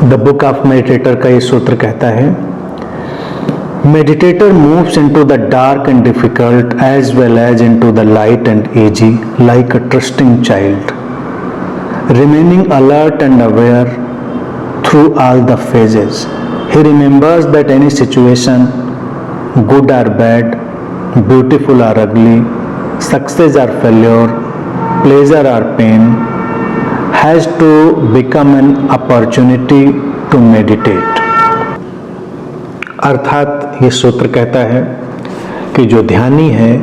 The book of meditator का ये सूत्र कहता है, meditator moves into the dark and difficult as well as into the light and easy like a trusting child, remaining alert and aware through all the phases. He remembers that any situation, good or bad, beautiful or ugly, success or failure, pleasure or pain, has to become an opportunity to meditate. अर्थात ये सूत्र कहता है कि जो ध्यानी है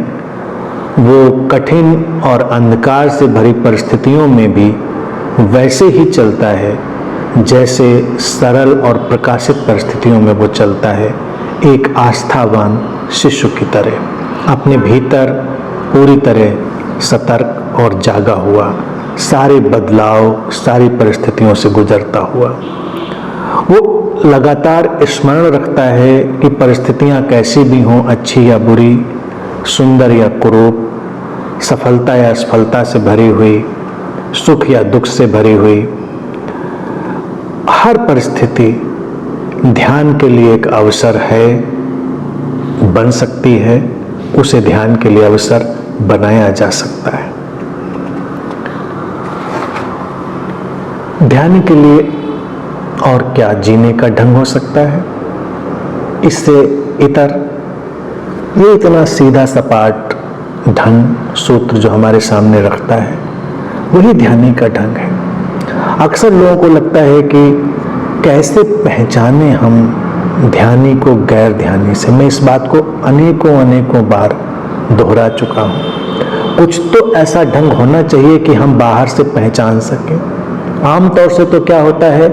वो कठिन और अंधकार से भरी परिस्थितियों में भी वैसे ही चलता है जैसे सरल और प्रकाशित परिस्थितियों में वो चलता है, एक आस्थावान शिशु की तरह, अपने भीतर पूरी तरह सतर्क और जागा हुआ, सारे बदलाव, सारी परिस्थितियों से गुजरता हुआ। वो लगातार स्मरण रखता है कि परिस्थितियां कैसी भी हों, अच्छी या बुरी, सुंदर या कुरूप, सफलता या असफलता से भरी हुई, सुख या दुख से भरी हुई, हर परिस्थिति ध्यान के लिए एक अवसर है, बन सकती है, उसे ध्यान के लिए अवसर बनाया जा सकता है। ध्यान के लिए और क्या जीने का ढंग हो सकता है इससे इतर? ये इतना सीधा सपाट ढंग सूत्र जो हमारे सामने रखता है वही ध्यानी का ढंग है। अक्सर लोगों को लगता है कि कैसे पहचाने हम ध्यानी को गैर ध्यानी से। मैं इस बात को अनेकों बार दोहरा चुका हूँ। कुछ तो ऐसा ढंग होना चाहिए कि हम बाहर से पहचान सकें। आमतौर से तो क्या होता है,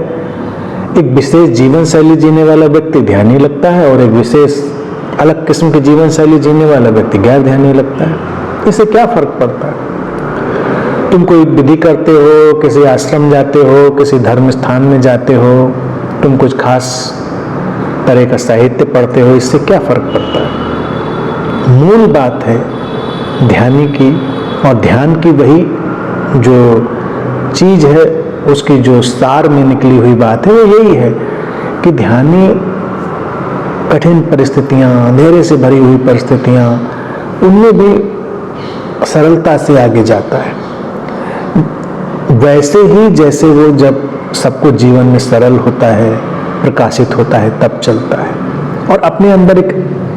एक विशेष जीवन शैली जीने वाला व्यक्ति ध्यानी लगता है और एक विशेष अलग किस्म की जीवन शैली जीने वाला व्यक्ति गैर ध्यानी लगता है। इससे क्या फर्क पड़ता है? तुम कोई विधि करते हो, किसी आश्रम जाते हो, किसी धर्म स्थान में जाते हो, तुम कुछ खास तरह का साहित्य पढ़ते हो, इससे क्या फर्क पड़ता है? मूल बात है ध्यानी की, और ध्यान की वही जो चीज है उसकी जो सार में निकली हुई बात है वो यही है कि ध्यानी कठिन परिस्थितियां, अंधेरे से भरी हुई परिस्थितियां, उनमें भी सरलता से आगे जाता है, वैसे ही जैसे वो जब सबको जीवन में सरल होता है, प्रकाशित होता है, तब चलता है और अपने अंदर एक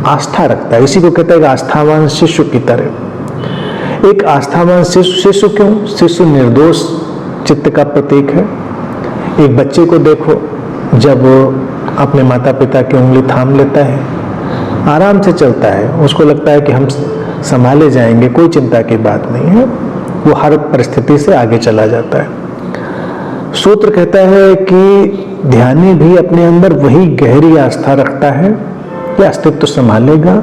आस्था रखता है। इसी को कहते हैं आस्थावान शिशु की तरह। एक आस्थावान शिशु क्यों? शिशु निर्दोष चित्त का प्रतीक है। एक बच्चे को देखो, जब वो अपने माता पिता की उंगली थाम लेता है, आराम से चलता है, उसको लगता है कि हम संभाले जाएंगे, कोई चिंता की बात नहीं है, वो हर परिस्थिति से आगे चला जाता है। सूत्र कहता है कि ध्यानी भी अपने अंदर वही गहरी आस्था रखता है कि अस्तित्व संभालेगा,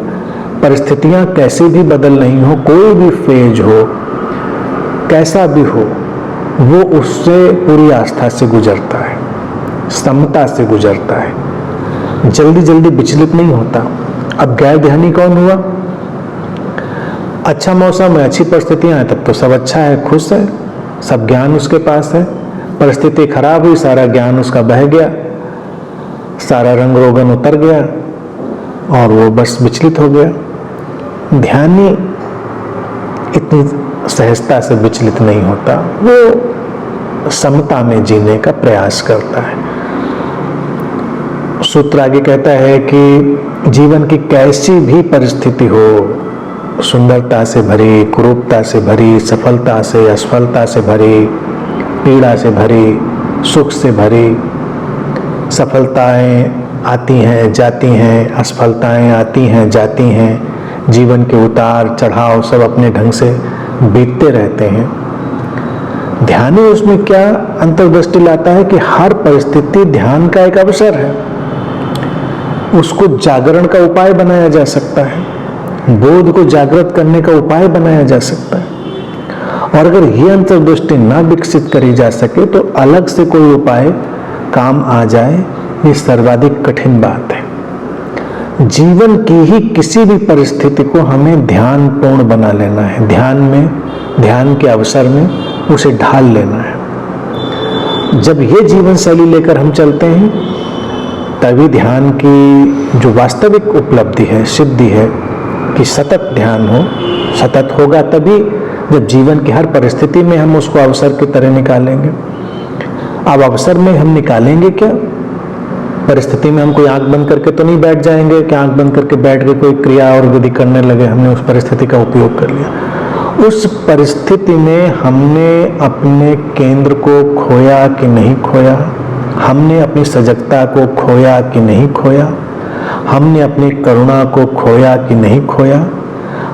परिस्थितियां कैसे भी बदल रही हो, कोई भी फेज हो, कैसा भी हो, वो उससे पूरी आस्था से गुजरता है, समता से गुजरता है, जल्दी जल्दी विचलित नहीं होता। अब गैर ध्यानी कौन हुआ? अच्छा मौसम है, अच्छी परिस्थितियां हैं, तब तो सब अच्छा है, खुश है, सब ज्ञान उसके पास है। परिस्थिति खराब हुई, सारा ज्ञान उसका बह गया, सारा रंग रोगन उतर गया और वो बस विचलित हो गया। ध्यानी इतनी सहजता से विचलित नहीं होता, वो समता में जीने का प्रयास करता है। सूत्र आगे कहता है कि जीवन की कैसी भी परिस्थिति हो, सुंदरता से भरी, कुरूपता से भरी, सफलता से असफलता से भरी, पीड़ा से भरी, सुख से भरी, सफलताएं आती हैं जाती हैं, असफलताएं आती हैं जाती हैं, जीवन के उतार चढ़ाव सब अपने ढंग से बीतते रहते हैं। ध्यान उसमें क्या अंतर्दृष्टि लाता है कि हर परिस्थिति ध्यान का एक अवसर है, उसको जागरण का उपाय बनाया जा सकता है, बोध को जागृत करने का उपाय बनाया जा सकता है। और अगर ये अंतर्दृष्टि ना विकसित करी जा सके तो अलग से कोई उपाय काम आ जाए, ये सर्वाधिक कठिन बात है। जीवन की ही किसी भी परिस्थिति को हमें ध्यान पूर्ण बना लेना है, ध्यान में, ध्यान के अवसर में उसे ढाल लेना है। जब ये जीवन शैली लेकर हम चलते हैं तभी ध्यान की जो वास्तविक उपलब्धि है, सिद्धि है कि सतत ध्यान हो, सतत होगा तभी जब जीवन की हर परिस्थिति में हम उसको अवसर की तरह निकालेंगे। अब अवसर में हम निकालेंगे क्या? परिस्थिति में हम कोई आंख बंद करके तो नहीं बैठ जाएंगे कि आंख बंद करके बैठ के कोई क्रिया और विधि करने लगे, हमने उस परिस्थिति का उपयोग कर लिया। उस परिस्थिति में हमने अपने केंद्र को खोया कि नहीं खोया, हमने अपनी सजगता को खोया कि नहीं खोया, हमने अपनी करुणा को खोया कि नहीं खोया,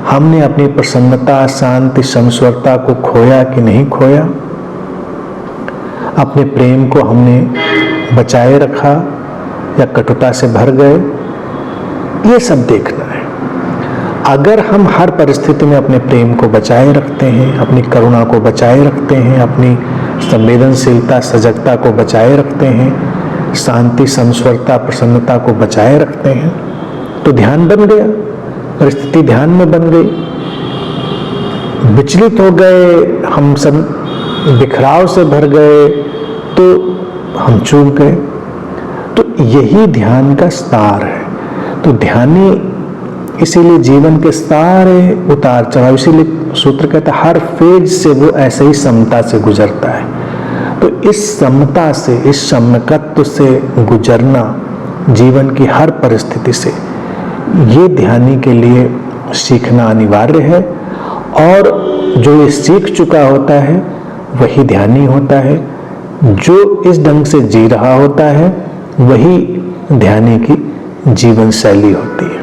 हमने अपनी प्रसन्नता, शांति, संस्वरता को खोया कि नहीं खोया, अपने प्रेम को हमने बचाए रखा या कटुता से भर गए, ये सब देखना है। अगर हम हर परिस्थिति में अपने प्रेम को बचाए रखते हैं, अपनी करुणा को बचाए रखते हैं, अपनी संवेदनशीलता, सजगता को बचाए रखते हैं, शांति, संस्वरता, प्रसन्नता को बचाए रखते हैं, तो ध्यान बन गया, परिस्थिति ध्यान में बन गई। विचलित हो गए, हम सब बिखराव से भर गए तो हम चूक गए। तो यही ध्यान का सार है। तो ध्यानी इसीलिए जीवन के सारे उतार चढ़ाव, इसीलिए सूत्र कहता है हर फेज से वो ऐसे ही समता से गुजरता है। तो इस समता से, इस सम्यकत्व से गुजरना जीवन की हर परिस्थिति से, ये ध्यानी के लिए सीखना अनिवार्य है। और जो ये सीख चुका होता है वही ध्यानी होता है। जो इस ढंग से जी रहा होता है वही ध्यानी की जीवन शैली होती है।